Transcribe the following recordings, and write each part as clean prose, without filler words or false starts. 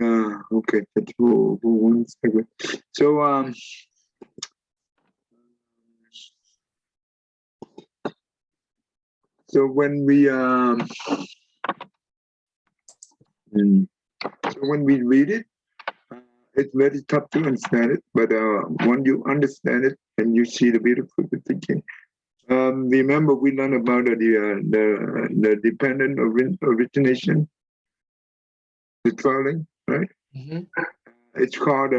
Okay, that's for 1 second. So so when we read it, it's very tough to understand it. But when you understand it and you see the beautiful thinking, remember we learned about the dependent origination, the traveling, right? It's called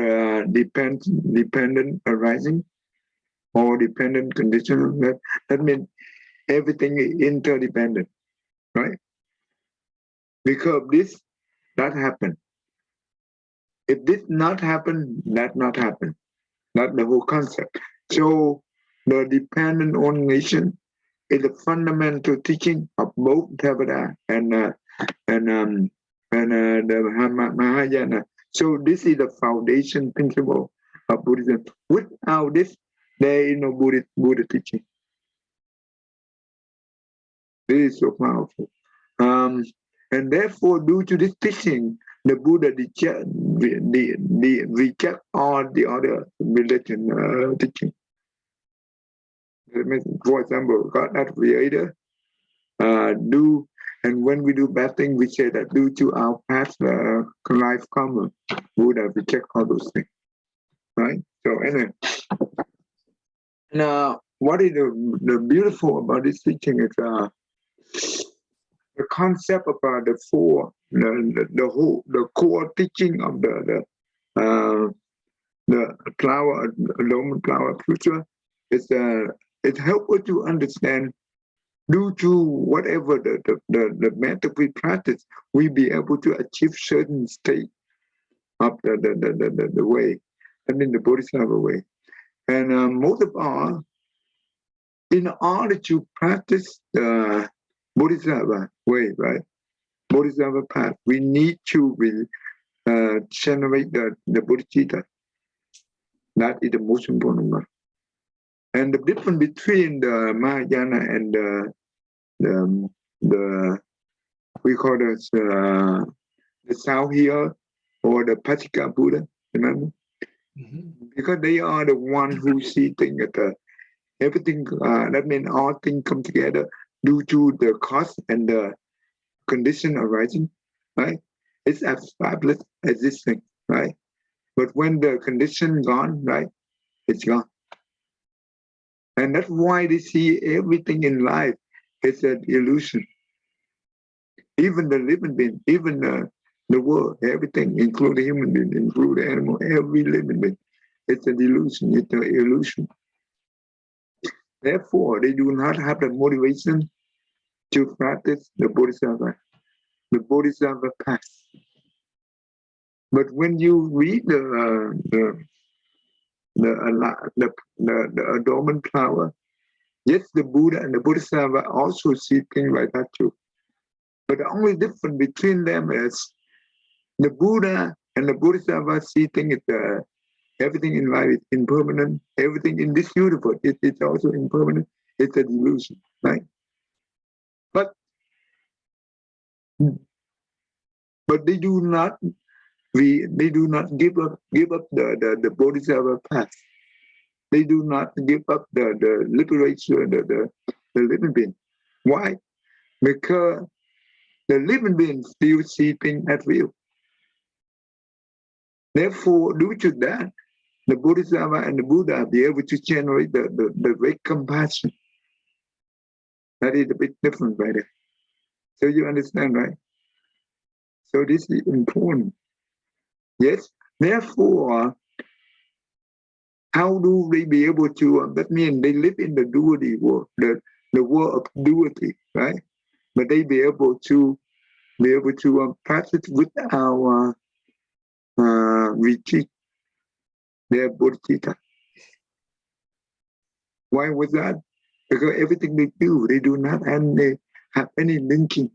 dependent arising or dependent conditional. That means everything is interdependent, right? Because this, that happened. If this not happen, that not happen. That's the whole concept. So the dependent origination is the fundamental teaching of both Theravada and the Mahayana. So this is the foundation principle of Buddhism. Without this, there is no Buddha teaching. This is so powerful. And therefore, due to this teaching, the Buddha reject all the other religion teaching. For example, God not creator, and when we do bad things, we say that due to our past life karma, Buddha reject all those things, right? So anyway, now what is the beautiful about this teaching is the concept about the core teaching of the flower, Roman flower future is it helps us to understand. Due to whatever the method we practice, we be able to achieve certain state of the way, I mean the Bodhisattva way. And most of all, in order to practice the Bodhisattva way, right? Bodhisattva path, we need to generate the Bodhicitta. That is the most important one. And the difference between the Mahayana and the we call this the South here or the Pacceka Buddha, remember? Because they are the one who see things at everything. That means all things come together due to the cause and the condition arising, right? It's established existing, right? But when the condition gone, right, it's gone. And that's why they see everything in life is an illusion. Even the living being, even the world, everything, including human being, including animal, every living being, it's an illusion, it's an illusion. Therefore, they do not have the motivation to practice the Bodhisattva path. But when you read the adornment flower, yes, the Buddha and the Bodhisattva also see things like that too. But the only difference between them is the Buddha and the Bodhisattva see things everything in life is impermanent. Everything in this universe it's also impermanent. It's a delusion, right? But they do not give up the Bodhisattva path. They do not give up the liberation, the living being. Why? Because the living being still see things as real. Therefore, due to that, the Bodhisattva and the Buddha be able to generate the great compassion. That is a big difference right there. So you understand, right? So this is important. Yes. Therefore, how do they be able to? That means they live in the duality world, the world of duality, right? But they be able to practice with our retreat, their Bodhicitta. Why was that? Because everything they do not have any linking,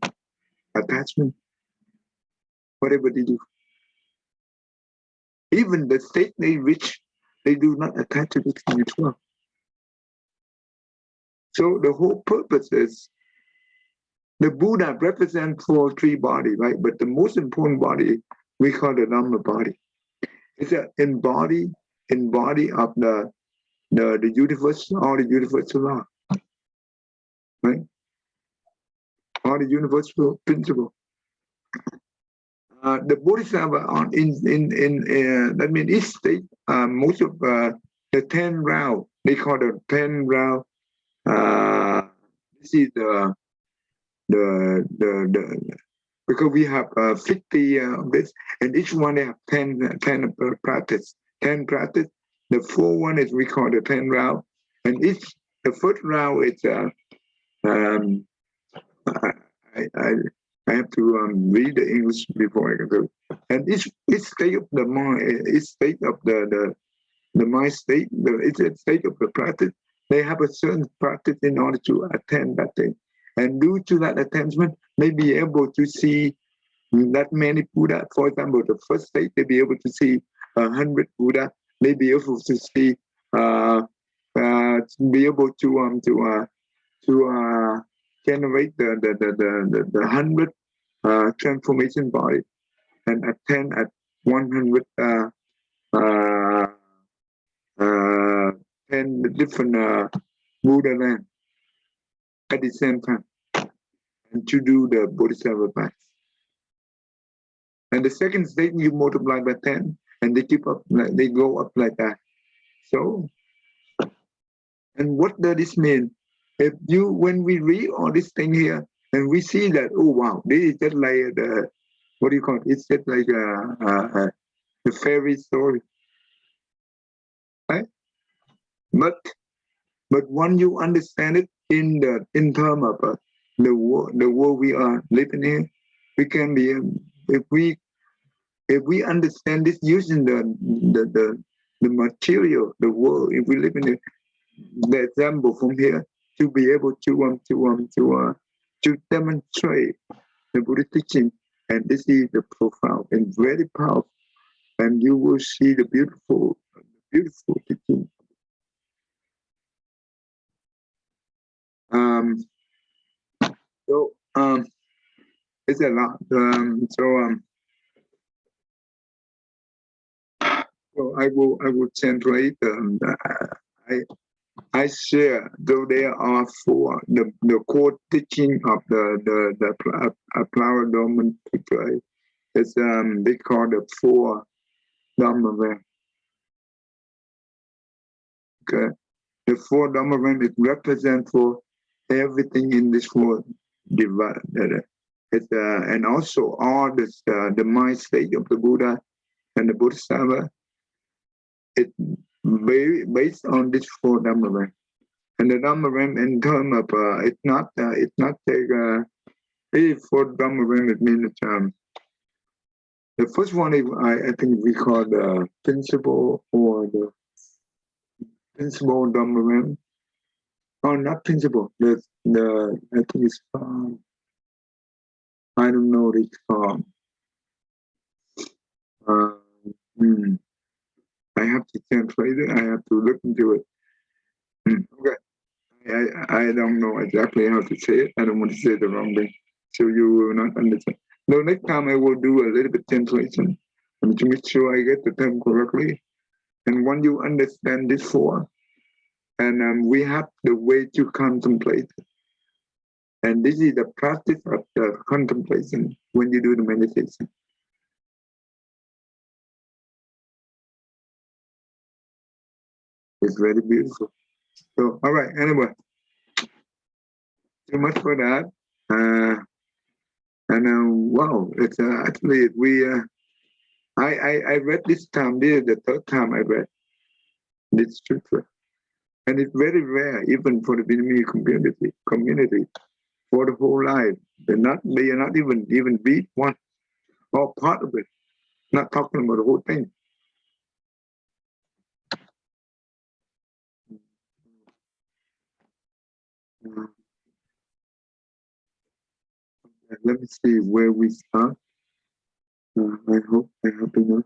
attachment, whatever they do. Even the state they reach, they do not attach to it as well. So the whole purpose is the Buddha represents 4 3 bodies, right? But the most important body we call the Dhamma body. It's an embody of the universe, all the universal law, right? All the universal principle. The Bodhisattva on that means each state, most of the 10 round, they call the 10 round. This is the because we have 50 of this, and each one they have 10 practice. 10 practice. The 4 one is we call the 10 round, and the first round is um, I have to read the English before I can do. And each state of the mind, each state of the mind state, it's a state of the practice. They have a certain practice in order to attend that thing. And due to that attachment, they be able to see that many Buddha. For example, the first state, they be able to see 100 Buddha. They be able to see, be able to generate the 100 transformation body and attend at 100 10 different Buddha land at the same time, and to do the Bodhisattva path. And the second state, you multiply by 10, and they keep up, they go up like that. So, and what does this mean? If you, when we read all this thing here, and we see that, oh wow, this is just like the, what do you call it? It's just like the fairy story, right? But when you understand it in terms of the world we are living in, we can be, if we understand this using the material, the world, if we live in the example from here, to be able to demonstrate the Buddhist teaching, and this is the profound and very powerful, and you will see the beautiful teaching. So it's a lot. So I will translate. I share, though there are 4, the core teaching of the flower dormant today. It's they call the 4 Dhamma. Okay, the 4 Dhamma is represent for everything in this world divided. It's and also all this the mind state of the Buddha and the Bodhisattva. It based on this 4 Dhamma. And the Dhamma in terms of it's not like for Dhamma it means the first one I think we call the principle, or the principle Dhamma. Oh, not principle. The I think it's I don't know what it's called. I have to translate it. I have to look into it. Okay. I don't know exactly how to say it. I don't want to say the wrong thing, so you will not understand. No, next time I will do a little bit translation to make sure I get the term correctly. And when you understand this 4, and we have the way to contemplate. And this is the practice of the contemplation when you do the meditation. It's very beautiful. So, all right, anyway, too much for that. And wow, it's actually we. I read this time. This is the 3rd time I read this scripture, and it's very rare, even for the Vietnamese community, for the whole life. They are not even read one or part of it. Not talking about the whole thing. Let me see where we start. I hope I have enough.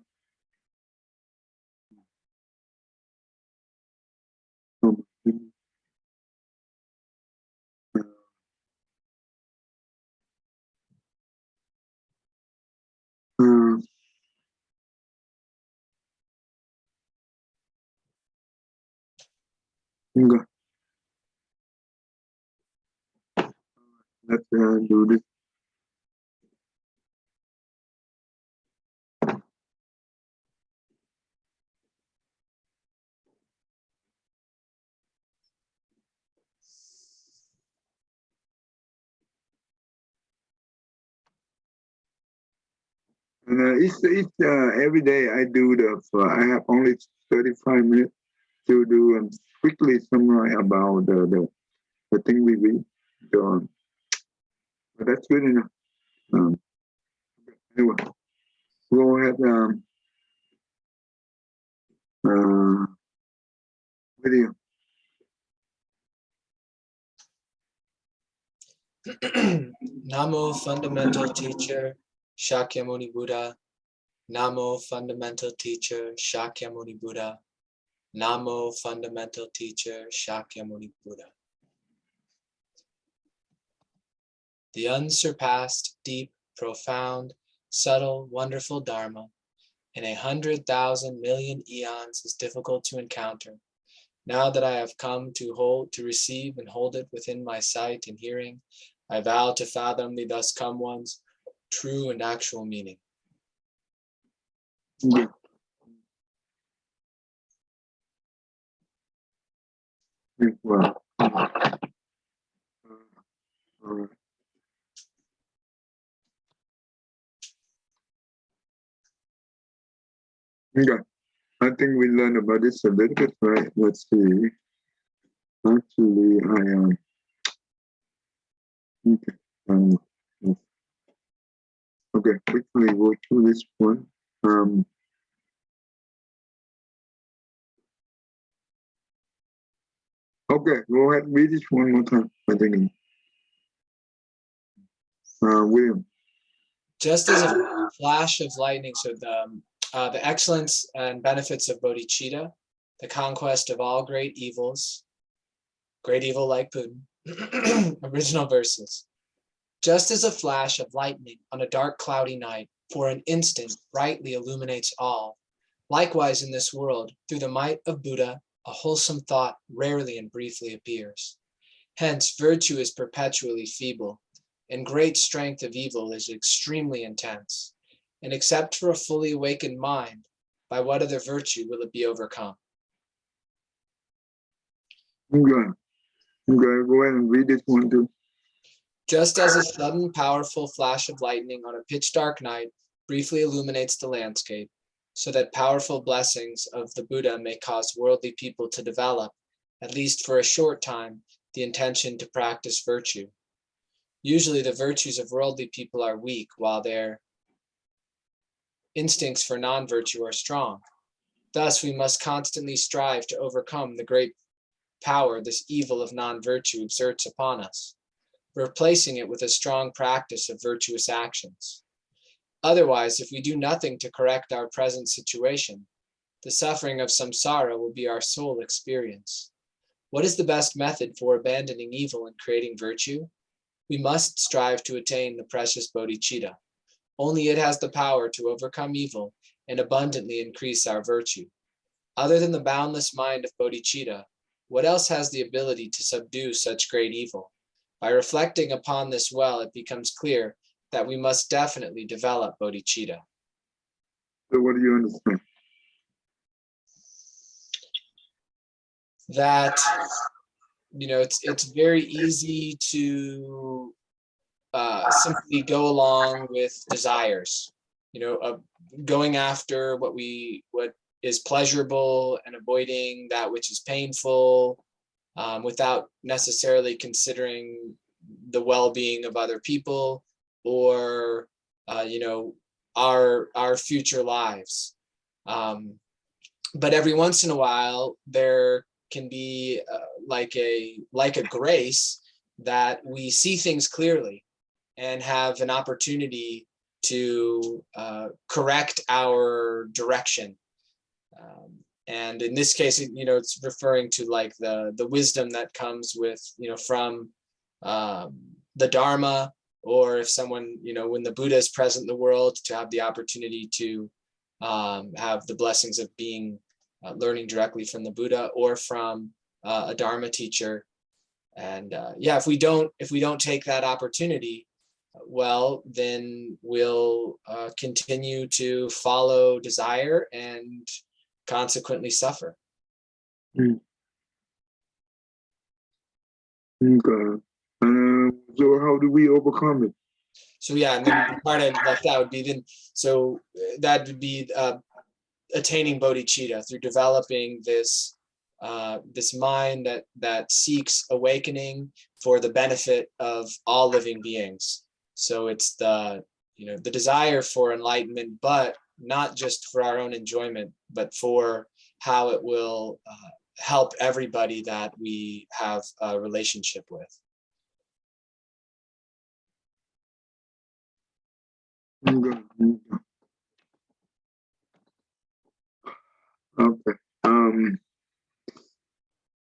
Okay. Let's do this. And every day I do I have only 35 minutes to do quickly summarize about the thing we read. So, but that's good enough. Um, anyway, go ahead. Video. Namo Fundamental Teacher Shakyamuni Buddha. Namo Fundamental Teacher Shakyamuni Buddha. Namo Fundamental Teacher Shakyamuni Buddha. The unsurpassed, deep, profound, subtle, wonderful Dharma in 100,000 million eons is difficult to encounter. Now that I have come to receive and hold it within my sight and hearing, I vow to fathom the thus come one's true and actual meaning. Yeah. Well, all right. Okay. I think we learned about this a little bit, right? Let's see. Actually, okay. Okay, quickly go through this one. Okay, go ahead, read this one more time. I think. William. Just as a flash of lightning, so the excellence and benefits of Bodhicitta, the conquest of all great evils, great evil like Putin, original verses. Just as a flash of lightning on a dark cloudy night for an instant brightly illuminates all, likewise in this world, through the might of Buddha, a wholesome thought rarely and briefly appears. Hence, virtue is perpetually feeble, and great strength of evil is extremely intense. And except for a fully awakened mind, by what other virtue will it be overcome? Okay. Okay, go ahead and read this one too. Just as a sudden, powerful flash of lightning on a pitch dark night briefly illuminates the landscape, so that powerful blessings of the Buddha may cause worldly people to develop, at least for a short time, the intention to practice virtue. Usually the virtues of worldly people are weak, while their instincts for non-virtue are strong. Thus, we must constantly strive to overcome the great power this evil of non-virtue exerts upon us, replacing it with a strong practice of virtuous actions. Otherwise, if we do nothing to correct our present situation, the suffering of samsara will be our sole experience. What is the best method for abandoning evil and creating virtue? We must strive to attain the precious bodhicitta. Only it has the power to overcome evil and abundantly increase our virtue. Other than the boundless mind of bodhicitta, what else has the ability to subdue such great evil? By reflecting upon this well, it becomes clear that we must definitely develop bodhicitta. So what do you understand? That, it's very easy to simply go along with desires, going after what is pleasurable and avoiding that which is painful, without necessarily considering the well-being of other people or our future lives. But every once in a while there can be like a grace that we see things clearly and have an opportunity to correct our direction. And in this case, it's referring to like the wisdom that comes with, from the Dharma, or if someone, when the Buddha is present in the world, to have the opportunity to have the blessings of being learning directly from the Buddha, or from a Dharma teacher. And yeah, if we don't take that opportunity, well, then we'll continue to follow desire and consequently suffer. Mm. Okay. So how do we overcome it? So yeah, and then the part I left out would be then, so that would be attaining bodhicitta through developing this this mind that seeks awakening for the benefit of all living beings. So it's the the desire for enlightenment, but not just for our own enjoyment, but for how it will help everybody that we have a relationship with. Okay. Okay.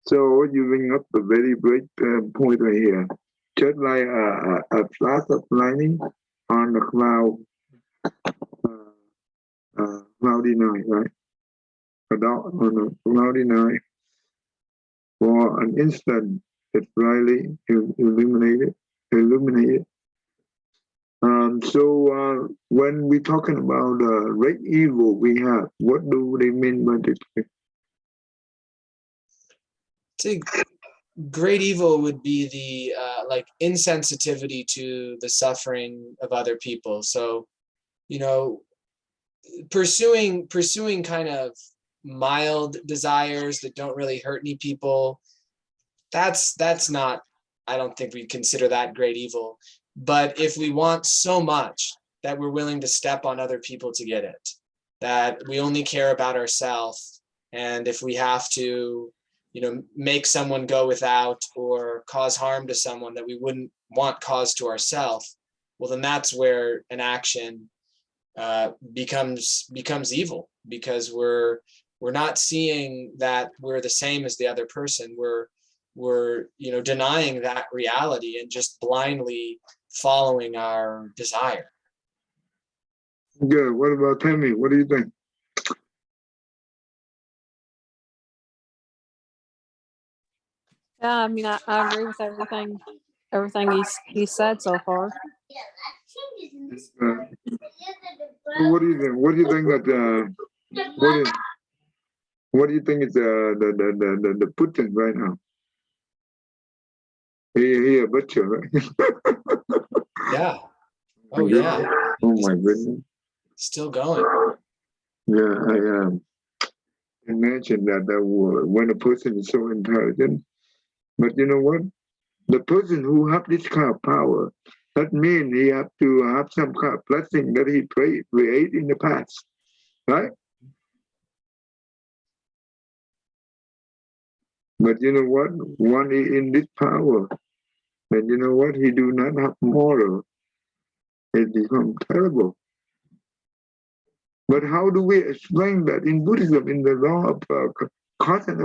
So you bring up a very great point right here. Just like a flash of lightning on the cloudy night, right? On a cloudy night, for an instant, it's brightly illuminated. So when we're talking about right evil we have, what do they mean by this? See, great evil would be the like insensitivity to the suffering of other people. So, pursuing kind of mild desires that don't really hurt any people, that's not, I don't think we'd consider that great evil. But if we want so much that we're willing to step on other people to get it, that we only care about ourselves, and if we have to make someone go without or cause harm to someone that we wouldn't want caused to ourselves, well, then that's where an action becomes evil, because we're not seeing that we're the same as the other person. We're denying that reality and just blindly following our desire. Yeah. What about Tammy? What do you think? Yeah, I mean, I agree with everything he said so far. What do you think? What do you think that what do you think is the Putin right now? He a butcher, right? Yeah. Oh yeah. Oh my goodness. Still going. Yeah, I imagine that when a person is so intelligent, but you know what? The person who have this kind of power, that means he have to have some kind of blessing that he created in the past, right? But you know what? One is in this power, and you know what? He do not have moral. It becomes terrible. But how do we explain that in Buddhism, in the law of cause and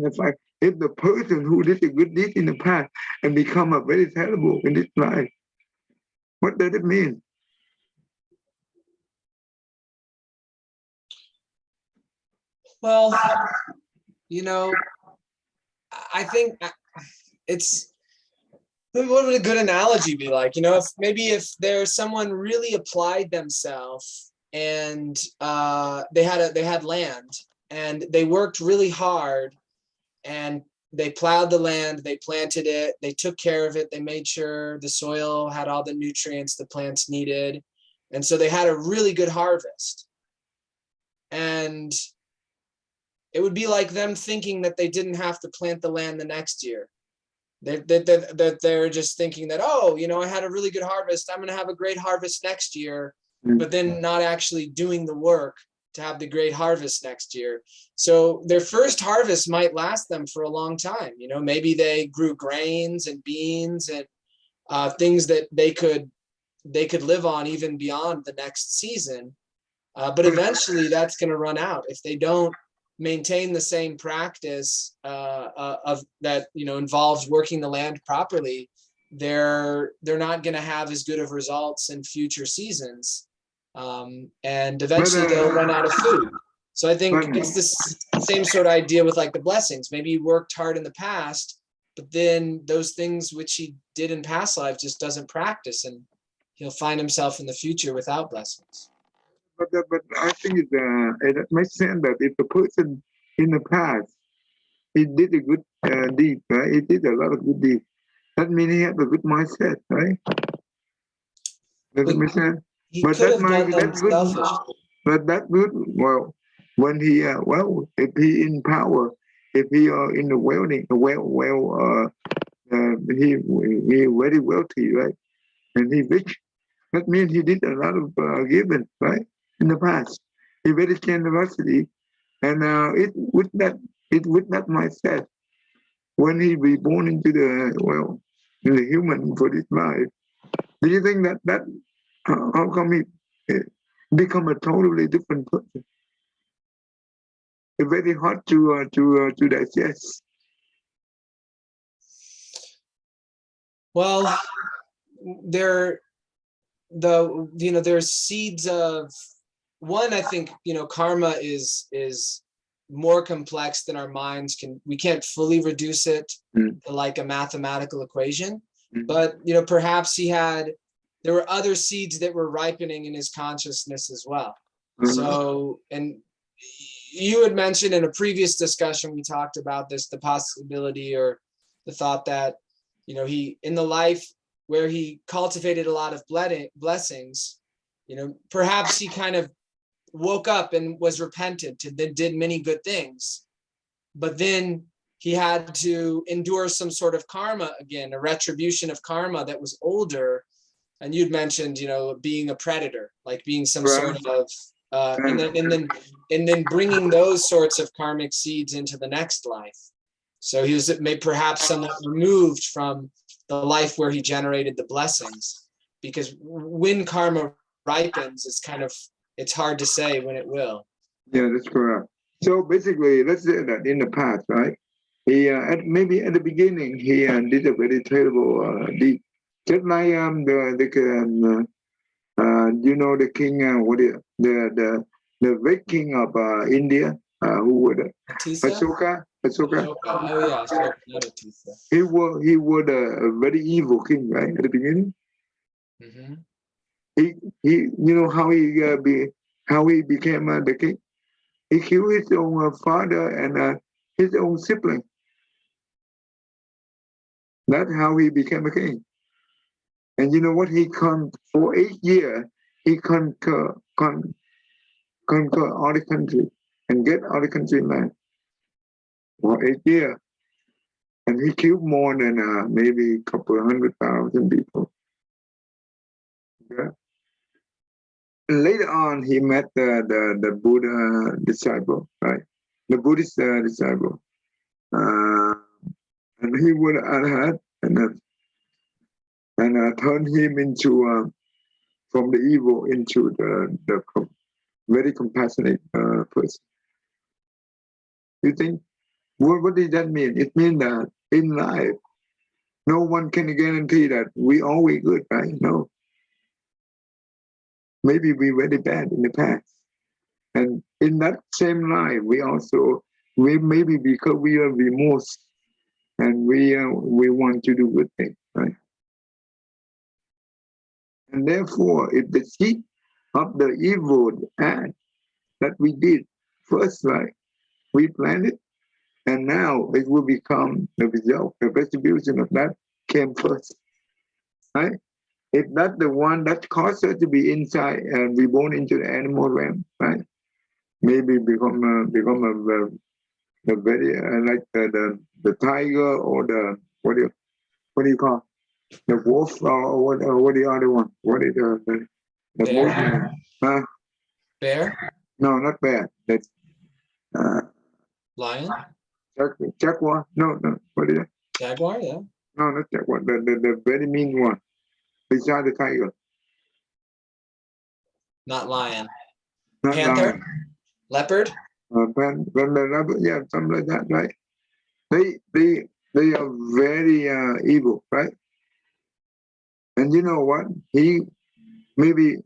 effect? If the person who did a good deed in the past and become a very terrible in this life, what does it mean? Well, I think it's, what would a good analogy be like? If there's someone really applied themselves and they had land and they worked really hard and they plowed the land, they planted it, they took care of it, they made sure the soil had all the nutrients the plants needed, and so they had a really good harvest. And it would be like them thinking that they didn't have to plant the land the next year. They're just thinking that, oh, I had a really good harvest, I'm going to have a great harvest next year, but then not actually doing the work to have the great harvest next year. So their first harvest might last them for a long time. Maybe they grew grains and beans and things that they could live on even beyond the next season. But eventually that's going to run out if they don't maintain the same practice of that involves working the land properly. They're not going to have as good of results in future seasons, and eventually they'll run out of food. So I think Right. it's this same sort of idea with like the blessings. Maybe he worked hard in the past, but then those things which he did in past life just doesn't practice, and he'll find himself in the future without blessings. But I think it makes sense that if the person in the past he did a good deed, right? He did a lot of good deeds. That means he had a good mindset, right? Does it But make sense? he But could that have done might them that good. selfishly. But that good. Well, when he if he in power, if he in the wealthy, he very wealthy, right? And he rich. That means he did a lot of giving, right? In the past, he very generosity, and it would not mindset when he be born into in the human for this life. Do you think that how come he become a totally different person? It's very hard to digest. Well, there's seeds of one. I think karma is more complex than our minds we can't fully reduce it to like a mathematical equation. But perhaps there were other seeds that were ripening in his consciousness as well. So, and you had mentioned in a previous discussion, we talked about this, the possibility or the thought that he, in the life where he cultivated a lot of blessings, perhaps he kind of woke up and was repentant and then did many good things, but then he had to endure some sort of karma again, a retribution of karma that was older. And you'd mentioned, being a predator, like being some sort of, and then bringing those sorts of karmic seeds into the next life. So he was perhaps somewhat removed from the life where he generated the blessings, because when karma ripens, it's hard to say when it will. Yeah, that's correct. So basically, let's say that in the past, right? He maybe at the beginning he did a very terrible deed, just like the the king the great king of India who was Ashoka. Oh yeah, He was a very evil king, right? At the beginning, he how he became the king. He killed his own father and his own sibling. That's how he became a king. And you know what? For 8 years. He conquer all the country and get all the country land for 8 years. And he killed more than maybe a couple of 100,000 people. Yeah. And later on, he met the Buddha disciple, right? The Buddhist disciple. And he would have and turned him into from the evil into the very compassionate person. You think what does that mean? It means that in life, no one can guarantee that we always good, right? No. Maybe we very bad in the past, and in that same life, we maybe because we are remorse and we want to do good things, right? And therefore, if the seed of the evil act that we did first life, we planted, and now it will become the result, the retribution of that came first, right? If that's the one that caused us to be inside and be born into the animal realm, right? Maybe become a very like the tiger or the what do you call the wolf or what the other one? What is the bear? Huh? Bear? No, not bear. That Lion? jaguar? No. What is it? Jaguar? Yeah. No, not jaguar. The very mean one beside the tiger. Not lion. Not Panther? lion. Leopard? Yeah, something like that, right? They are very evil, right? And you know what? He maybe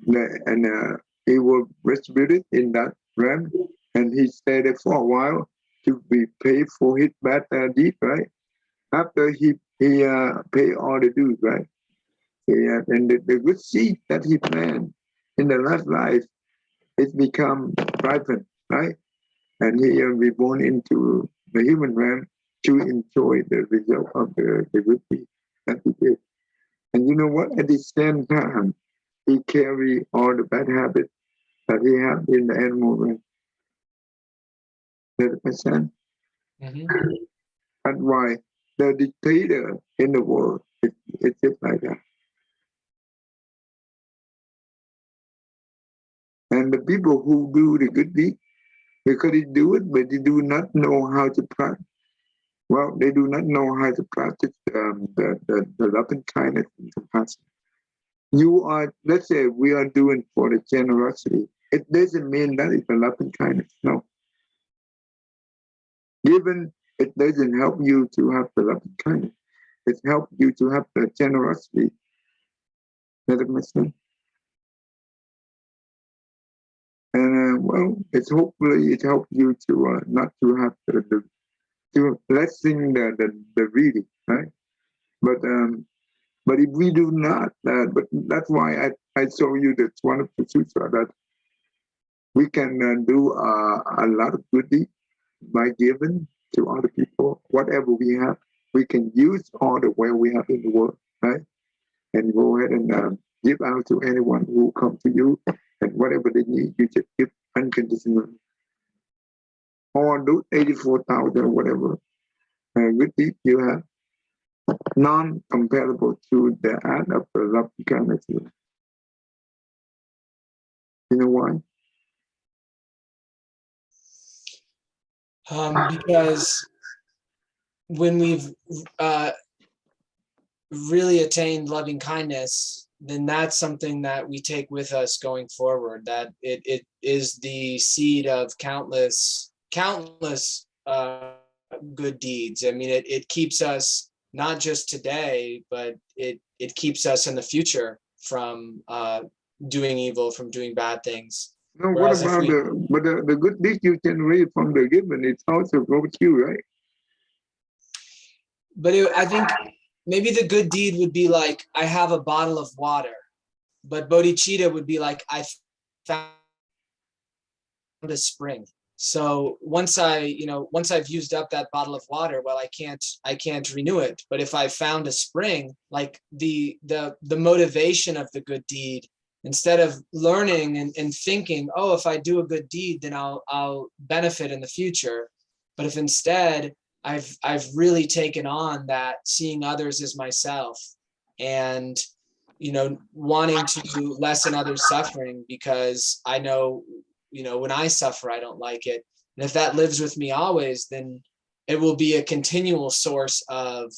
he will distribute it in that realm, and he stayed there for a while to be paid for his bad deed, right? After he paid all the dues, right? Yeah, and the good seed that he planted in the last life, it become ripened, right? And he will be born into the human realm to enjoy the result of the good deed that he did. And you know what? At the same time, he carry all the bad habits that he had in the animal realm. 100%. Mm-hmm. That's why the dictator in the world, it's just like that. And the people who do the good deed, because they do it, but they do not know how to practice. Well, they do not know how to practice the love and kindness and compassion. You are, let's say, we are doing for the generosity. It doesn't mean that it's a love and kindness. No. Even it doesn't help you to have the love and kindness. It helps you to have the generosity. Does that make sense? And well, it's hopefully it helps you to not to have to lessen the reading, right? But if we do not, but that's why I show you the one of the sutra that we can do a lot of good deeds by giving to other people whatever we have. We can use all the wealth we have in the world, right? And go ahead and give out to anyone who comes to you, and whatever they need, you just give unconditionally. Or do 84,000 or whatever good deed you have, non-comparable to the act of the love and kindness. You know why? Because when we've really attained loving kindness, then that's something that we take with us going forward. That it is the seed of countless good deeds. I mean, it keeps us not just today, but it keeps us in the future from doing evil, from doing bad things. No, Whereas what about the good deed you generate from the given? It's also goes to you, right? But I think maybe the good deed would be like, I have a bottle of water, but Bodhicitta would be like, I found a spring. So once I've used up that bottle of water, well, I can't renew it. But if I found a spring, like the motivation of the good deed, instead of learning and thinking, oh, if I do a good deed, then I'll benefit in the future. But if instead I've really taken on that seeing others as myself, and wanting to lessen others' suffering, because I know, when I suffer, I don't like it. And if that lives with me always, then it will be a continual source of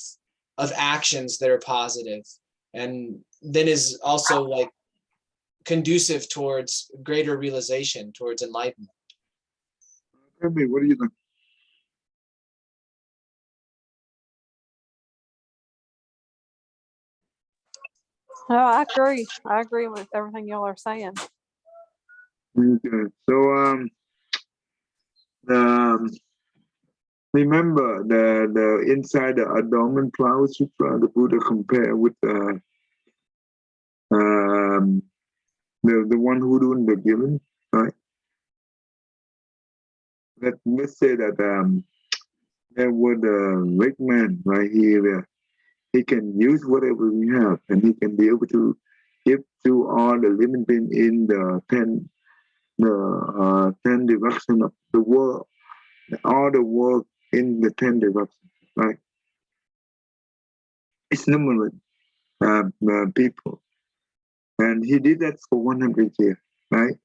actions that are positive, and then is also like conducive towards greater realization, towards enlightenment. Tell me, what do you think? No, I agree. I agree with everything y'all are saying. Okay. So remember the inside the Adornment Flower Sutra, the Buddha compare with the one who doing the giving, right? Let's say that there was a rich man right here. He can use whatever we have, and he can be able to give to all the living beings in the 10 directions of the world, all the world in the 10 directions, right? It's numerous people, and he did that for 100 years, right?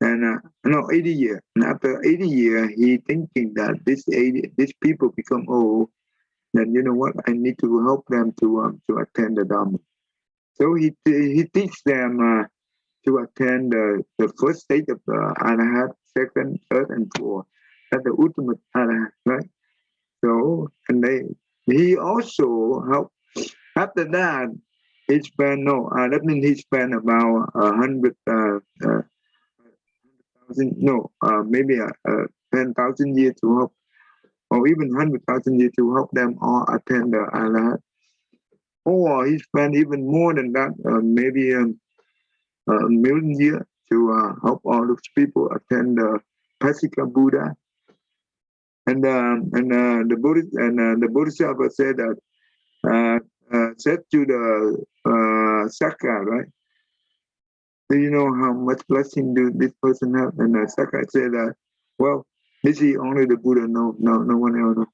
And no, 80 years. And after 80 years, he thinking that these people become old. Then you know what? I need to help them to attend the Dharma. So he teach them to attend the first stage of the Arahat, second, third, and fourth. That's the ultimate Arahat, right? So he also helped. After that, he spent that means he spent about 100,000 maybe 10,000 years to help, or even 100,000 years to help them all attend the Arhat. Or he spent even more than that, maybe a million years to help all those people attend the Pasika Buddha. And the Buddhist and the Bodhisattva said that said to the Saka, right? Do you know how much blessing do this person have? And Saka said that, well, this is only the Buddha, no one else.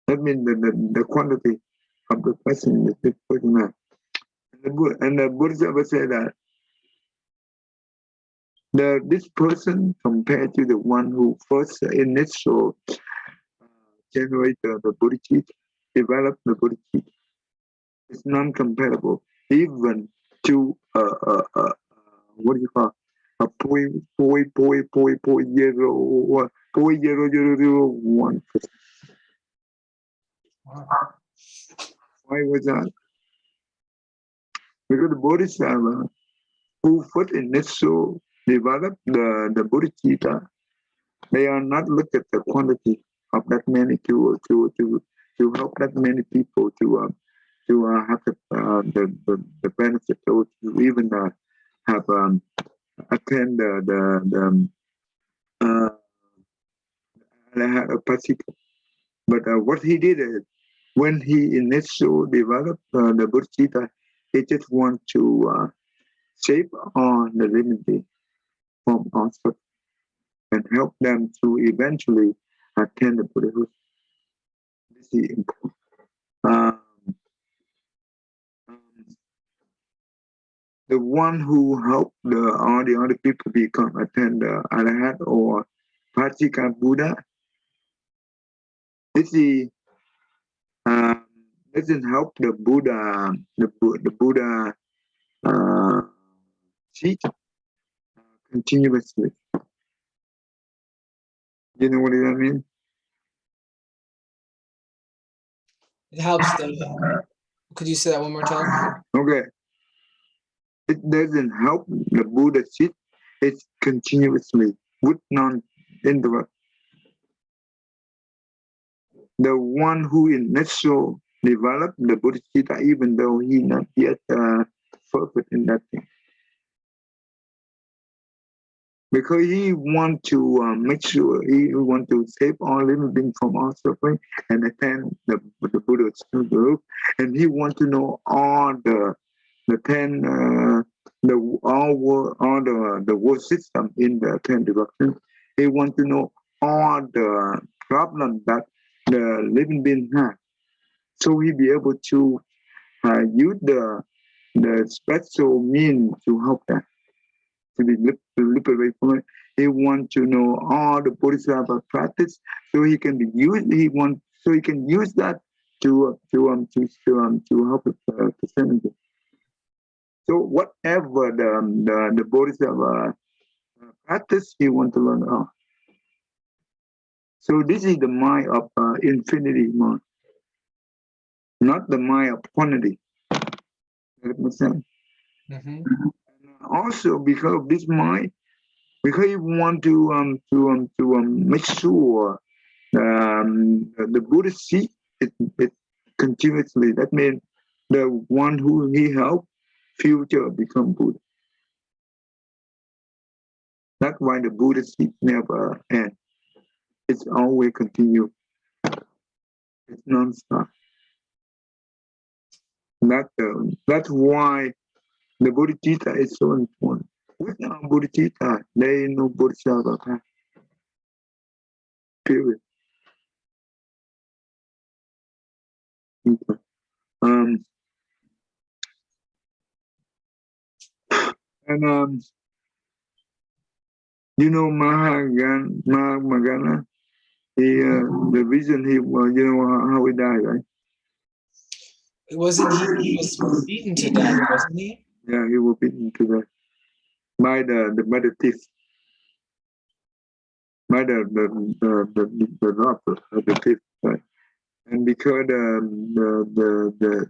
That means the quantity of the blessing that this person has. And the Bodhisattva said that this person compared to the one who first initial generate the Bodhicitta, develop the Bodhicitta, it's non-comparable even to what do you call a 0.001%. Why was that? Because the Bodhisattva who first initial developed the Bodhicitta, they are not look at the quantity of that many to help that many people to have the benefit or to even have attend the Pasika. But what he did is, when he initially developed the Bodhicitta, he just want to save on the living being from also and help them to eventually attain the Buddhahood. This is important. The one who helped all the other people become attend the Arhat or Pachika Buddha, this is doesn't help the Buddha, the Buddha teach continuously. You know what I mean? It helps the. Could you say that one more time? Okay. It doesn't help the Buddha teach. It's continuously would not interrupt. The one who initially developed the Bodhicitta, even though he not yet perfect in that thing, because he want to make sure he want to save all living beings from all suffering and attain the Buddha's group, and he want to know all the 10 the world system in the 10 directions. He want to know all the problems that the living being have, so he be able to use the special means to help them to be liberated from it. He want to know all the Bodhisattva practice, so he can be used. So he can use that to help the community. So whatever the Bodhisattva practice, he want to learn all. So this is the mind of infinity mind, not the mind of quantity. That makes sense. Mm-hmm. Also, because of this mind, because you want to make sure the Buddha seek it continuously. That means the one who he helped, future become Buddha. That's why the Buddha seek never end. It's always continue. It's non-stop. That's why the Bodhicitta is so important. Without Bodhicitta, there is no Bodhisattva path. Period. And you know Mahagana, the reason he you know how he died, right? Wasn't he was beaten to death, wasn't he? Yeah, he was beaten to death by the thief, by the robber, the thief, right? And because the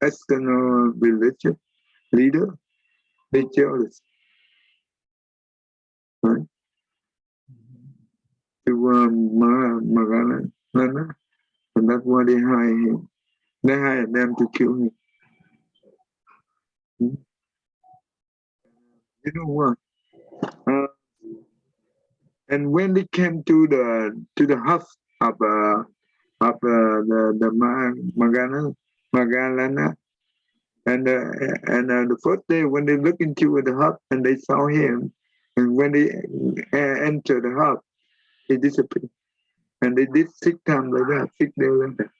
external religion leader, they jealous. right? To Magana, and that's why they hire him. They hired them to kill him. You know what? And when they came to the hut of Magalana, and the first day when they looked into the hut and they saw him, and when they entered the hut, he disappeared. And they did 6 times like that, 6 days like that.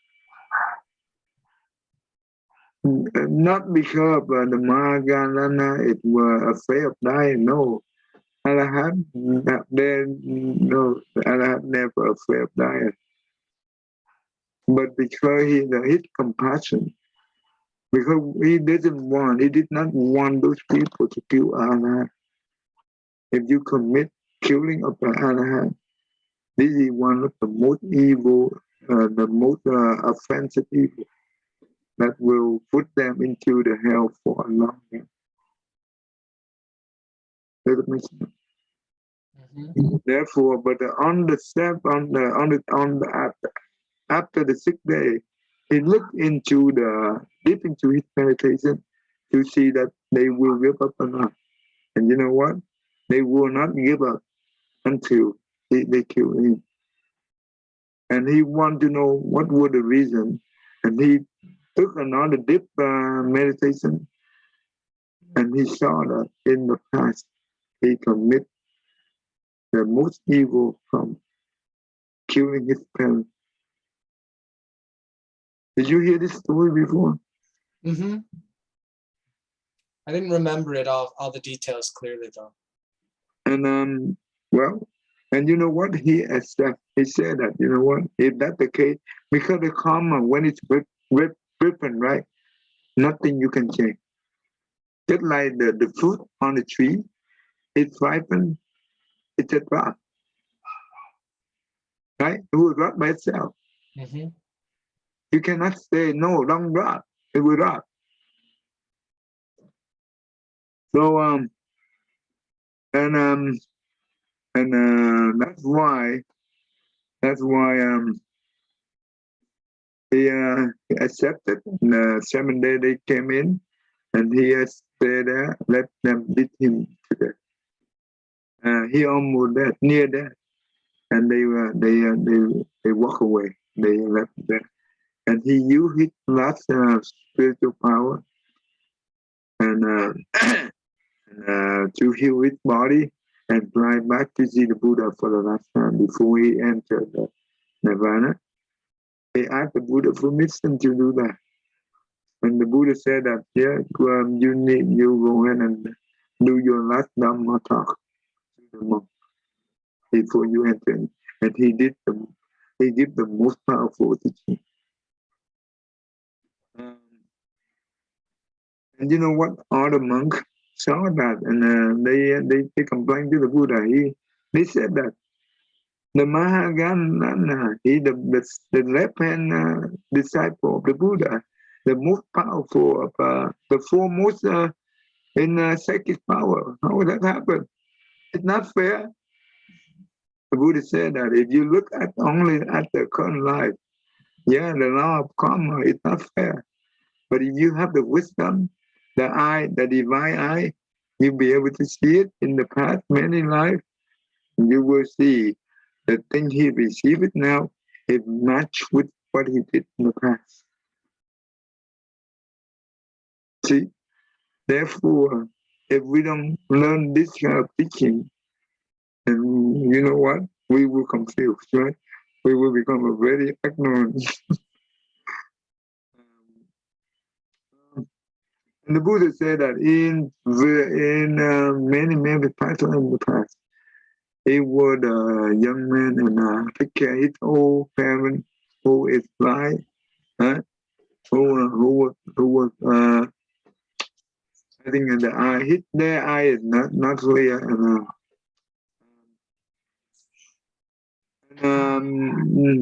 Not because the Magalana it were afraid of dying, no. Arahant, no, Arahant never afraid of dying. But because his compassion, because he did not want those people to kill Arahant. If you commit killing of an Arahant, this is one of the most evil, the most offensive evil that will put them into the hell for a long time. Does it make sense? Therefore, but on the step, after the 6th day, he looked deep into his meditation to see that they will give up or not. And you know what? They will not give up until they kill him. And he wanted to know what were the reason. And he took another deep meditation, and he saw that in the past he committed the most evil from killing his parents. Did you hear this story before? Mm-hmm. I didn't remember it all the details clearly though. And well, and you know what? He said that, you know what? If that's the case, because the karma, when it's ripen, right? Nothing you can change. Just like the fruit on the tree, it's ripened, it's a drop. Right? It will drop by itself. Mm-hmm. You cannot say, no, don't drop. It will drop. So, and that's why he accepted. The 7th day they came in, and he stayed there, let them beat him to death. He almost dead, near death, and they walk away. They left there, and he used his last spiritual power and to heal his body and fly back to see the Buddha for the last time before he entered the Nirvana. He asked the Buddha permission to do that. And the Buddha said that, yeah, you go ahead and do your last Dhamma talk to the monk before you enter. And he gave the most powerful teaching. And you know what? All the monks saw that, and they complained to the Buddha. They said that the Mahagana, the left hand disciple of the Buddha, the most powerful of the foremost in psychic power. How would that happen? It's not fair. The Buddha said that if you look at only at the current life, yeah, the law of karma is not fair. But if you have the wisdom, the eye, the divine eye, you'll be able to see it in the past many lives. You will see the thing he received it now, it matched with what he did in the past. See? Therefore, if we don't learn this kind of teaching, then you know what? We will confuse, right? We will become a very ignorant. And the Buddha said that in many patterns in the past, he was a young man and take care of his old parent who is blind, who was I think in the eye, their eye is not clear,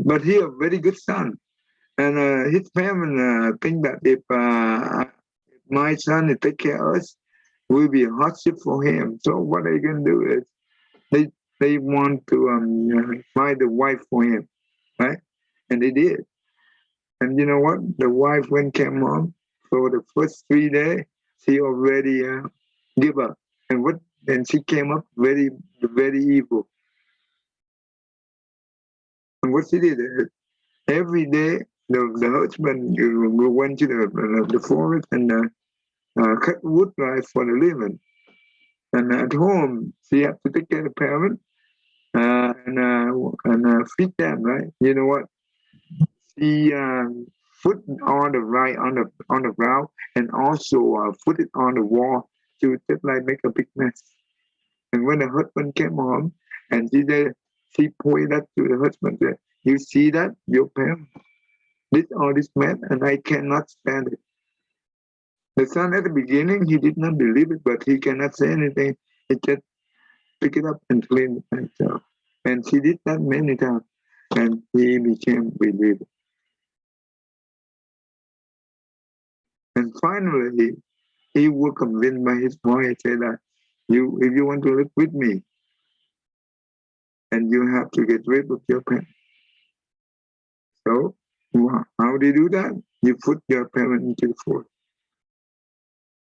but he a very good son, and his parents think that if my son is take care of us, will be a hardship for him. So what they can do is they want to find a wife for him, right? And they did. And you know what? The wife when came home for the first 3 days, she already give up. And she came up very evil. And what she did every day, the husband went to the forest and cut wood right for the living. And at home, she had to take care of the parents and feed them, right? You know what? She put on the right on the ground and also put it on the wall to just like make a big mess. And when the husband came home, and she pointed to the husband, said, "You see that your parents did all this mess, and I cannot stand it." The son at the beginning he did not believe it, but he cannot say anything. He just pick it up and clean it himself. And she did that many times, and he became believer. And finally, he was convinced by his wife, said that if you want to live with me, and you have to get rid of your parents. So how do you do that? You put your parents into the forest.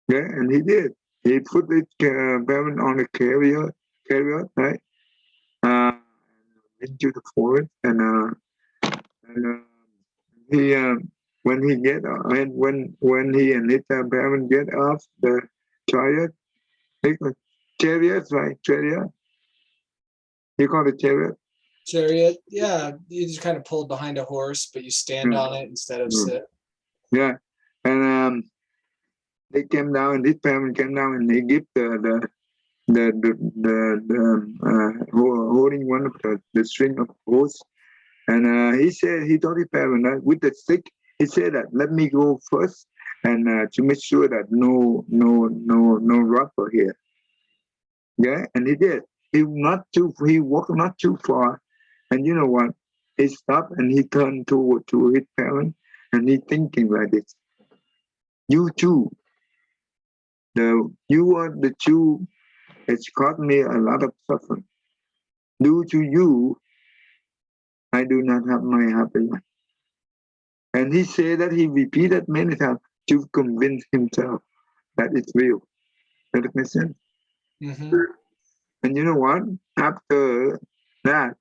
Yeah, and he did. He put the parent on a carrier, right? Into the forest, and he when he get and when he and his parent get off the chariot, chariot, right? Chariot. You call it chariot. Chariot, yeah, you just kind of pulled behind a horse, but you stand on it instead of sit. Yeah, and they came down, and his parent came down, and he give the holding one of the string of horse, and he said he told his parent with the stick. He said that let me go first, and to make sure that no robber here. Yeah, and he did. He walked not too far, and you know what? He stopped and he turned to his parent, and he thinking like this: you too, you are the two. It's caused me a lot of suffering. Due to you, I do not have my happy life. And he said that he repeated many times to convince himself that it's real. Does it make sense? Mm-hmm. And you know what? After that,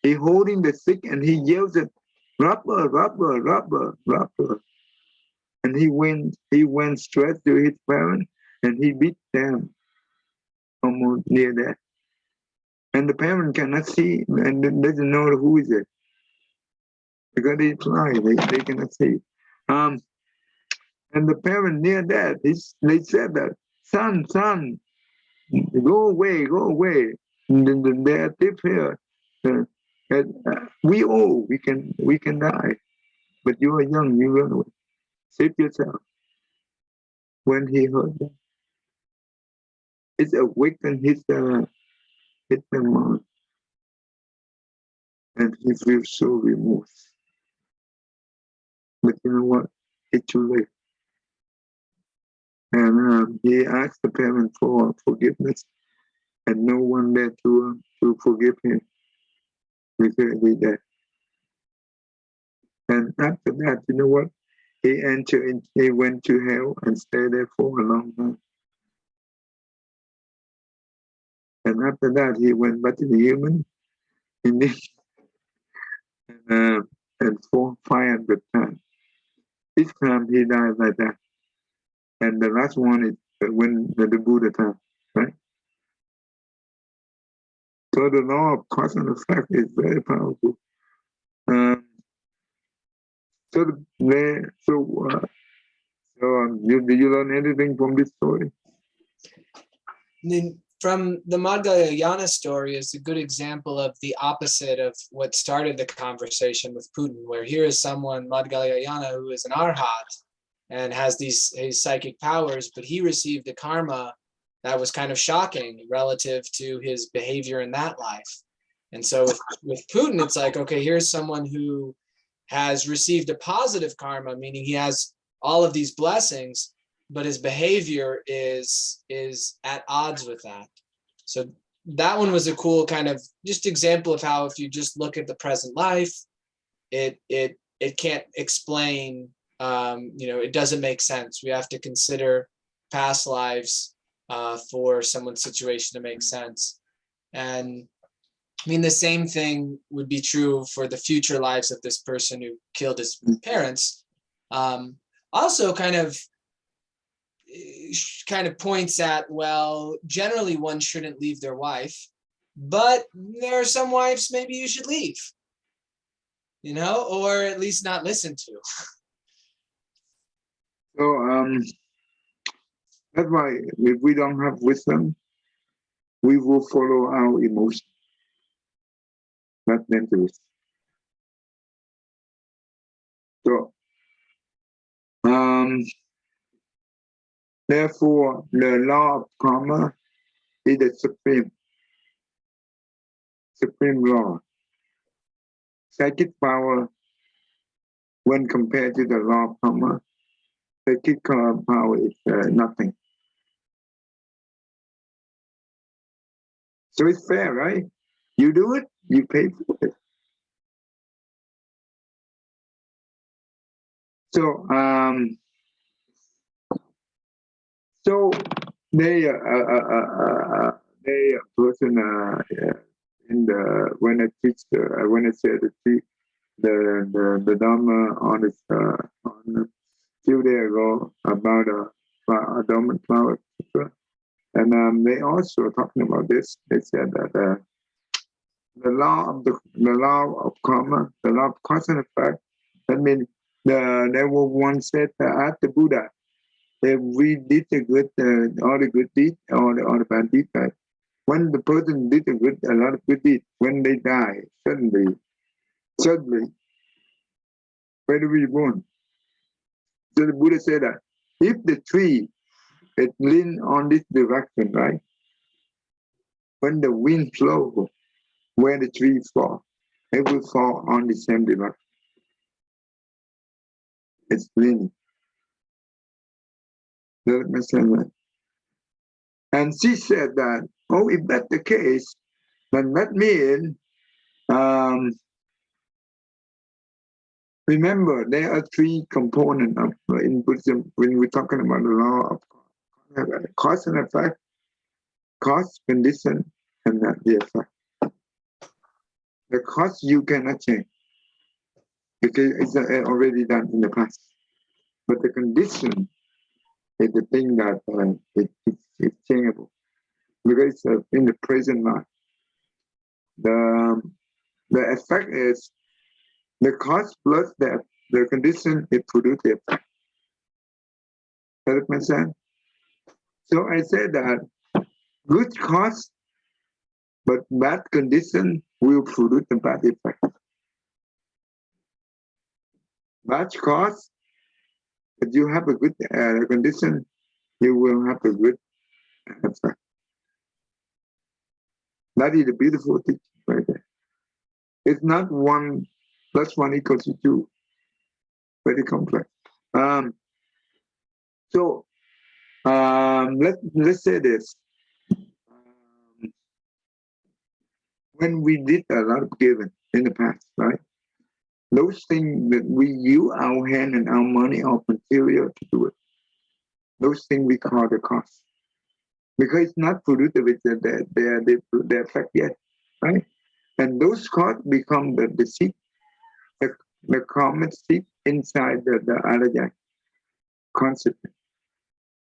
he holding the stick and he yells at rubber, rubber, rubber, rubber. And he went straight to his parents and he beat them almost near death. And the parent cannot see and doesn't know who is it. Because it's blind, they cannot see. And the parent near that, they said that, son, go away, go away. They are deep here. We can die, but you are young, you run away. Save yourself. When he heard that, it awakened his mind, and he feels so remorse. But you know what? It's too late. And he asked the parent for forgiveness, and no one there to forgive him. Because he died. And after that, you know what? He went to hell and stayed there for a long time. And after that, he went back to the human. He lived and 500 times. Each time he died like that. And the last one is when the Buddha time, right? So the law of cause and effect is very powerful. Did you learn anything from this story? From the Madhyayana story is a good example of the opposite of what started the conversation with Putin, where here is someone, Madhyayana, who is an arhat and has his psychic powers, but he received a karma that was kind of shocking relative to his behavior in that life. And so with Putin, it's like, okay, here's someone who has received a positive karma, meaning he has all of these blessings, but his behavior is at odds with that. So that one was a cool kind of just example of how if you just look at the present life, it can't explain, it doesn't make sense. We have to consider past lives for someone's situation to make sense. And I mean, the same thing would be true for the future lives of this person who killed his parents. Also kind of points at, well, generally one shouldn't leave their wife, but there are some wives maybe you should leave, or at least not listen to. So that's why if we don't have wisdom, we will follow our emotions. That's dangerous. So therefore, the law of karma is the supreme law. Psychic power, when compared to the law of karma, psychic power is nothing. So it's fair, right? You do it, you pay for it. So they person in the when I teach when I say the Dharma on this on a few days ago about a dormant flower, and they also talking about this. They said that the law of karma, the law of cause and effect. I mean, there was one said at the Buddha, if we did the good, all the good deeds, all the bad deeds, right? When the person did a lot of good deeds, when they die, suddenly, where do we born? So the Buddha said that if the tree is lean on this direction, right? When the wind flows, where the tree fall, it will fall on the same direction. It's leaning. Does it make sense? And she said that, oh, if that's the case, then that means, remember, there are three components in Buddhism when we're talking about the law of cause and effect, cause, condition, and the effect. The cause you cannot change because it's already done in the past. But the condition is the thing that it's changeable because it's in the present life. The effect is the cause plus the condition it produces the effect. Does it make sense? So I said that good cause but bad condition will produce the bad effect. Bad cause, if you have a good condition, you will have a good effect. That is the beautiful thing right there. It's not 1 + 1 = 2. Very complex. So let's say this. When we did a lot of giving in the past, right? Those things that we use our hand and our money or material to do it, those things we call the cost. Because it's not produced with the effect yet, right? And those costs become the seed, the common seed inside the alaya concept.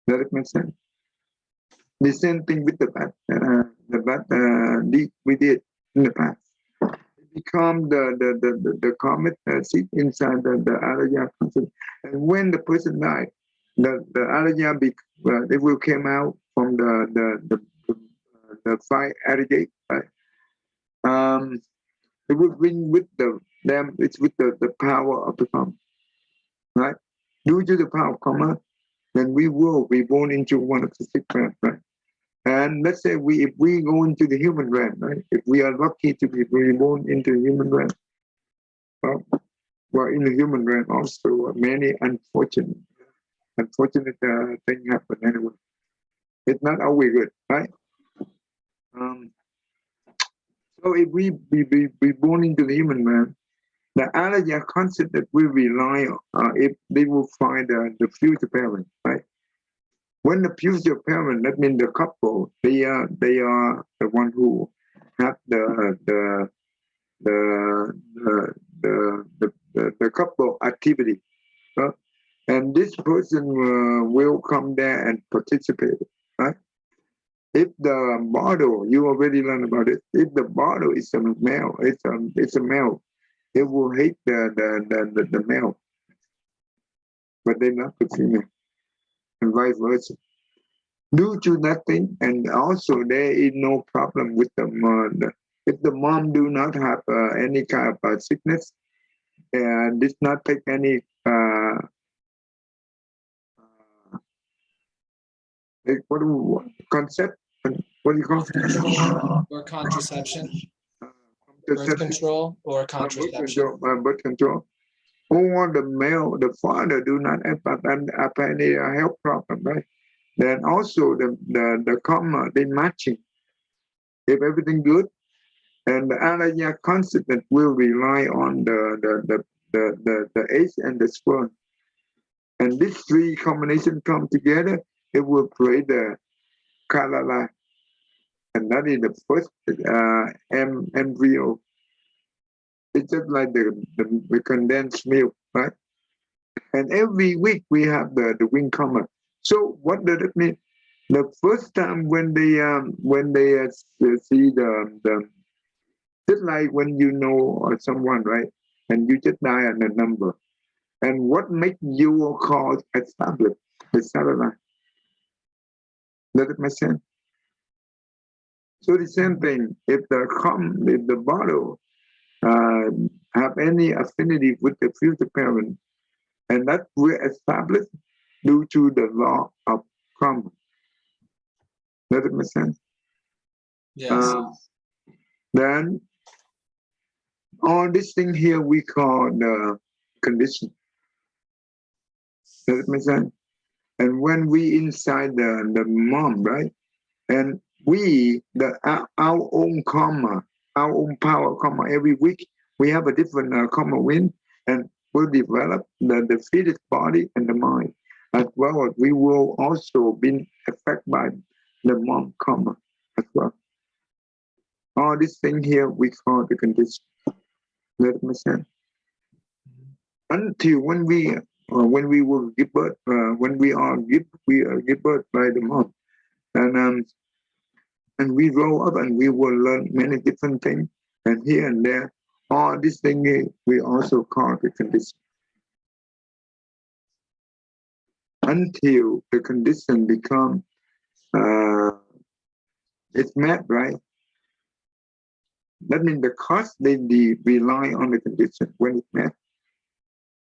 Does it make sense? The same thing with the bad deed we did in the past. It become the common seed inside the alaya concept. And when the person died, the alaya it will come out from the fire alligator, right? It will bring with them. It's with the power of the karma, right? Due to the power of karma, then we will be born into one of the 6 realms, right? And let's say if we go into the human realm, right? If we are lucky to be reborn into the human realm, well, in the human realm also many unfortunate things happen anyway. It's not always good, right? So if we be born into the human man, the Alaya concept that we rely on, if they will find the future parent, right? When the future parent, that means the couple, they are the one who have the the couple activity, right? And this person will come there and participate, right? If the model, you already learned about it. If the model is a male, it's a male, it will hate the male, but they not the female, and vice versa. Due to nothing, and also there is no problem with the mom. If the mom do not have any kind of sickness and does not take any concept, what do you call it? Or contraception, birth Contraception, control, or contraception. birth control. Or the male, the father do not have any health problem, right? Then also the comma, they matching. If everything good, and the alaya concept will rely on the age and the sperm. And these three combinations come together, it will create the kalala. And that is the first embryo. It's just like the condensed milk, right? And every week we have the wing comma. So what does it mean? The first time when they see the just like when you know someone, right, and you just die on the number, and what makes you call established the satellite? Does it make sense? So the same thing. If the bottle have any affinity with the future parent, and that we established due to the law of karma. Does it make sense? Yes. Then all this thing here we call the condition. Does it make sense? And when we inside the mom, right? And we, our own karma, our own power karma, every week we have a different karma wind, and we'll develop the physical body and the mind. As well as we will also be affected by the mom karma as well. All this thing here we call the condition. Let me say. Until when we will give birth, when we give birth by the mom, and we grow up and we will learn many different things, and here and there, all this thing we also call the condition. Until the condition become it's met, right? That means the cause they rely on the condition. When it's met,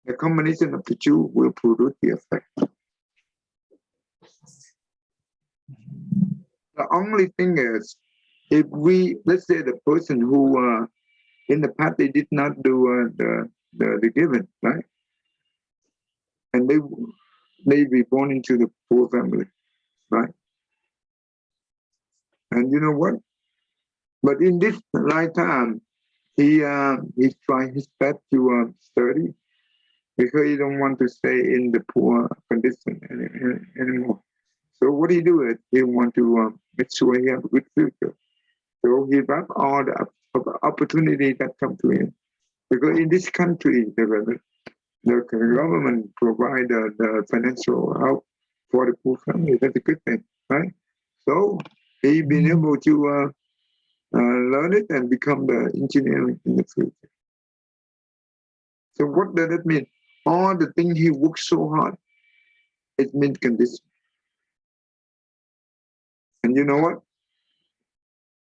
the combination of the two will produce the effect. The only thing is, if we, let's say the person who in the past they did not do the given, right? And they be born into the poor family, right? And you know what? But in this lifetime, he's trying his best to study because he don't want to stay in the poor condition anymore. So what he do is he want to make sure he have a good future. So he grab all the opportunity that come to him. Because in this country, the government provide the financial help for the poor family. That's a good thing, right? So he been able to learn it and become the engineer in the future. So what does it mean? All the things he worked so hard, it means condition. And you know what?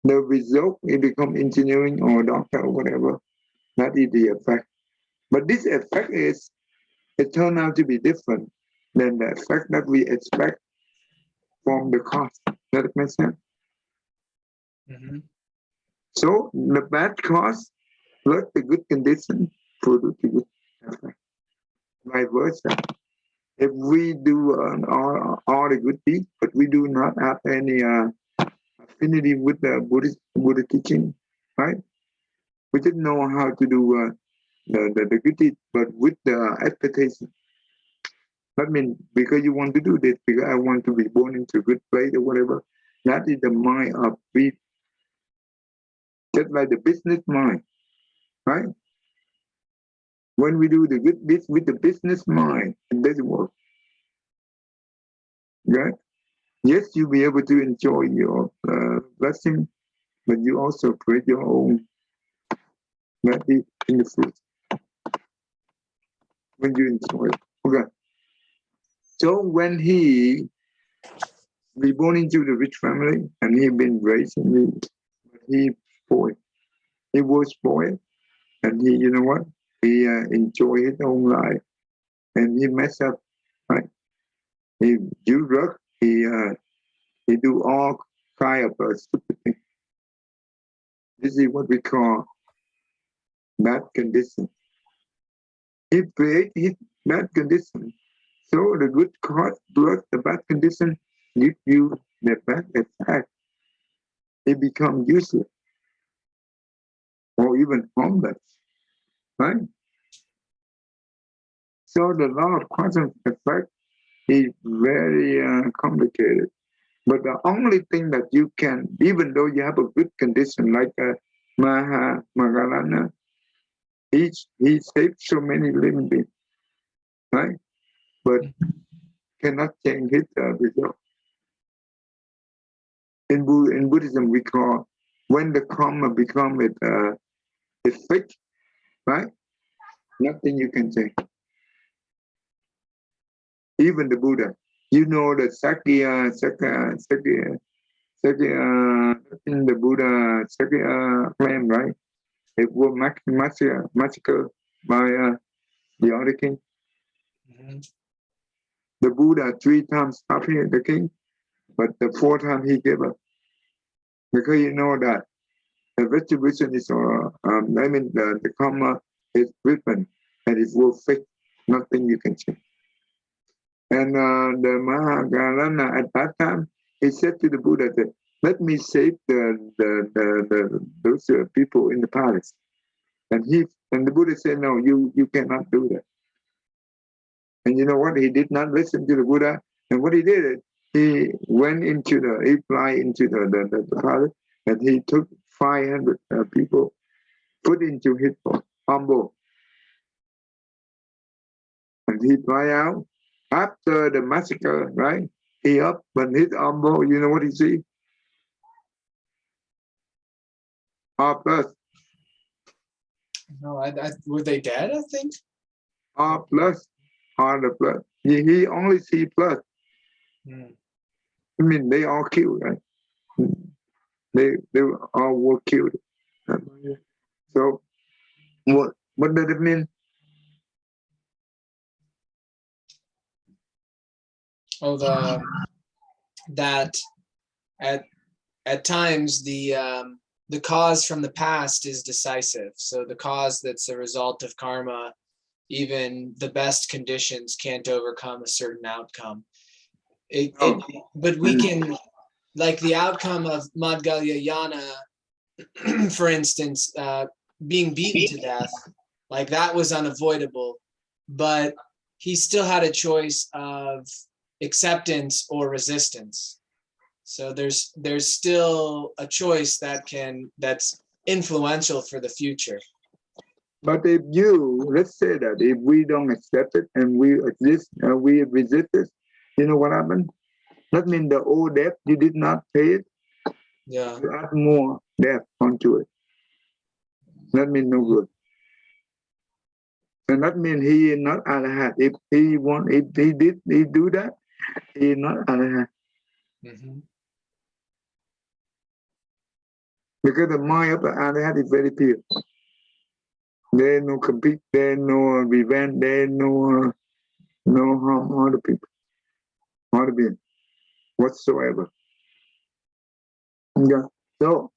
The result, he become engineering or doctor or whatever. That is the effect. But this effect is, it turned out to be different than the effect that we expect from the cause. Does it make sense? Mm-hmm. So the bad cause plus the good condition produce the good effect. Vice versa. If we do all the good deeds, but we do not have any affinity with the Buddhist teaching, right? We didn't know how to do the good deed, but with the expectation. That means because you want to do this, because I want to be born into a good place or whatever. That is the mind of greed. Just like the business mind, right? When we do the good deeds with the business mind, it doesn't work. Right? Yes, you'll be able to enjoy your blessing, but you also create your own blessing in the fruit when you enjoy it. Okay. So when he be born into the rich family and he been raised in it, but he spoiled. He was spoiled, and he, you know what? He enjoyed his own life, and he messed up. Right? He do drug. He do all kind of stupid things. This is what we call bad condition. He create his bad condition. So the good cause plus the bad condition give you the bad effect. It becomes useless or even harmless, right? So the law of cause and effect is very complicated. But the only thing that you can, even though you have a good condition like Mahalana, he saved so many living beings, right? But cannot change his result. In Buddhism, we call when the karma become it's fixed, right? Nothing you can change. Even the Buddha, you know the in the Buddha Sakya claim, right? It was massacred by the other king. Mm-hmm. The Buddha 3 times stopped the king, but the 4th time he gave up. Because you know that the retribution is, the karma is written and it will fix. Nothing you can change. And the Mahagalana at that time, he said to the Buddha that, let me save those people in the palace. And the Buddha said, no, you cannot do that. And you know what? He did not listen to the Buddha. And what he did, he went he fly into the palace, and he took 500 people, put into his humble. And he fly out. After the massacre, right? He up, but his humble, you know what he see? R plus. No, were they dead? I think. R plus. R the plus. He only see plus. I mean, they all killed, right? They all were killed. So what does it mean? Oh, that at times the cause from the past is decisive. So the cause that's a result of karma, even the best conditions can't overcome a certain outcome. But we can, like the outcome of Madhgalyayana, for instance, being beaten to death, like that was unavoidable, but he still had a choice of acceptance or resistance. So there's still a choice that's influential for the future. But if let's say that if we don't accept it and we resist it, you know what happened? That means the old debt, you did not pay it. Yeah. You add more debt onto it. That means no good. And that means he is not Arahant. If he do that, he is not Arahant. Mm-hmm. Because the mind of the Arahant is very pure. There is no compete, there is no revenge, there is no harm other people, other beings, whatsoever. Yeah. So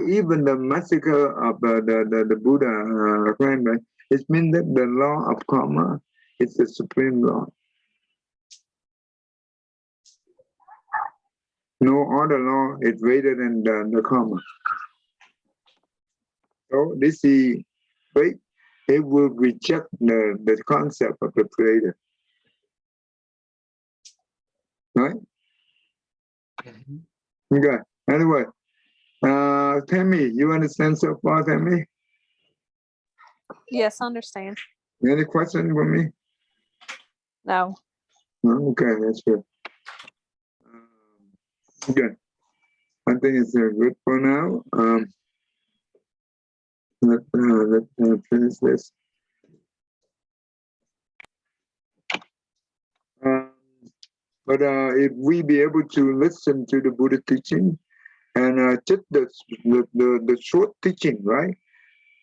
even the massacre of the Buddha claim, it means that the law of karma is the supreme law. No other law is greater than the karma. So this is great. It will reject the concept of the creator. Right? Mhm. Okay. Anyway, Tammy, you understand so far, Tammy? Yes, I understand. Any questions for me? No. Okay, that's good. Okay. I think it's good for now. Let's finish this. But if we be able to listen to the Buddha teaching and just the short teaching, right?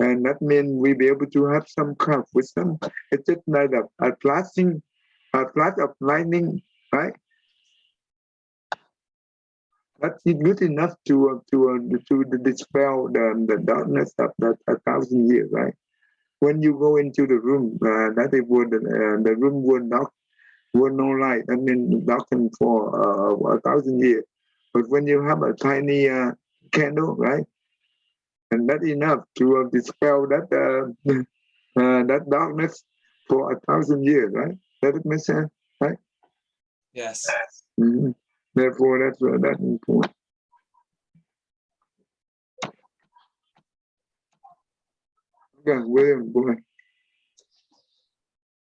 And that means we be able to have some kind of wisdom. It's just like a flash of lightning, right? That's good enough to dispel the darkness of that 1,000 years, right? When you go into the room, that it would the room would not would no light. I mean, darkened for 1,000 years. But when you have a tiny candle, right, and that's enough to dispel that that darkness for 1,000 years, right? Does it make sense, right? Yes. Mm-hmm. Therefore, that's important. Okay, William, go ahead.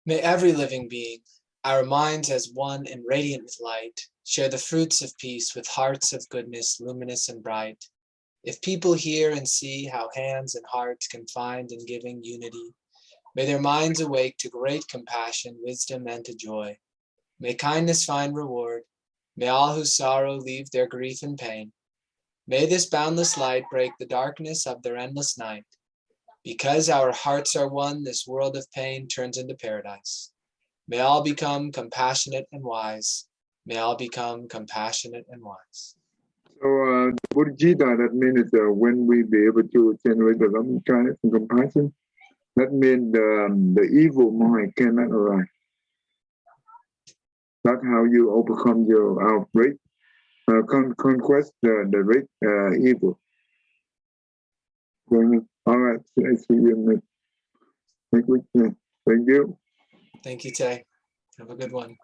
May every living being, our minds as one and radiant with light, share the fruits of peace with hearts of goodness, luminous and bright. If people hear and see how hands and hearts can find in giving unity, may their minds awake to great compassion, wisdom, and to joy. May kindness find reward. May all who sorrow leave their grief and pain. May this boundless light break the darkness of their endless night. Because our hearts are one, this world of pain turns into paradise. May all become compassionate and wise. May all become compassionate and wise. So, the Bodhicitta, that means when we be able to generate the loving kindness and compassion, that means the evil mind cannot arise. That's how you overcome your outbreak, conquest the great evil. All right, I see you next week. Thank you. Thank you, Tay. Have a good one.